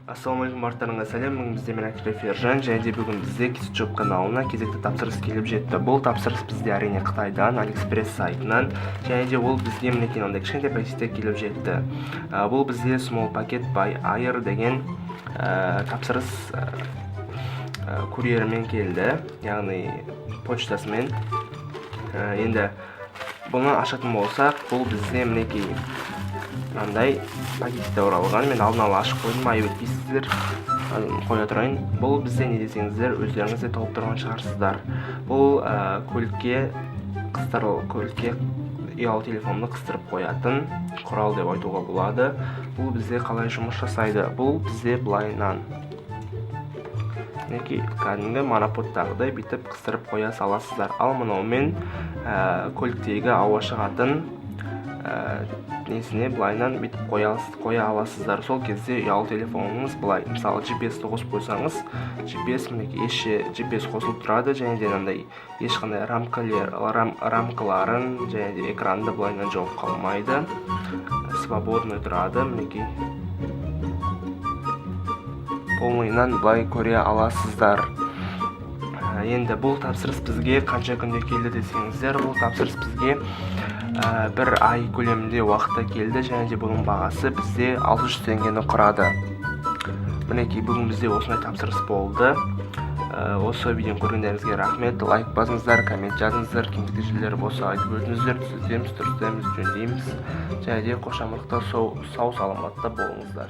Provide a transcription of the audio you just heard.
Ассалаумағалейкум, барлықтарыңызға сәлем. Бүгін бізде мен Ержан, және де бүгін бізде Кезекті каналына кезекті тапсырыс келіп жетті. Бұл тапсырыс бізде әрине Қытайдан, Алиэкспресс сайтынан, және де ол бізге мінекей мынандай кішкентай пакетте келіп жетті. Бұл бізде Small Packet by Air деген тапсырыс курьермен келді, яғни почтасымен. Енді бұны ашатын болсақ, бұл бізде мінекей мынандай пакетте оралған. Мен алдын ала ашып қойдым, айып етпейсіздер, қоя тұрайын. Бұл бізде не десеңіздер, өздеріңіз де тауып тұрған шығарсыздар. Бұл көлікке ұялы телефонды қыстырып қоятын құрал деп айтуға болады. Бұл бізде қалай жұмыс жасайды? Бұл бізде былайынан кәдімгі монополдағыдай бүйтіп қыстырып қоя саласыздар. Ал мынаумен көліктегі ауа шығатын несіне былайынан бүйтіп қоя аласыздар. Сол кезде ұялы телефоныңыз былай, мысалы GPS-ті қосып қойсаңыз, GPS қосылып тұрады, және де мынандай ешқандай рамкаларын және де экранды былайынан жауып қалмайды, свободный тұрады. Мінекей полныйынан былай көре аласыздар. Енді бұл тапсырыс бізге қанша күнде келді десеңіздер, бұл тапсырыс бізге бір ай көлемінде уақытта келді, және де бұның бағасы бізде 600 теңгені құрады. Мінекей бүгін бізде осындай тапсырыс болды. Осы видеоны көргендеріңізге рахмет. Лайк басыңыздар, коммент жазыңыздар, кемшілік жерлері болса айтып өтіңіздер, түзетеміз, дұрыстаймыз, жөндейміз. Және де қошамалықта сау саламатта болыңыздар.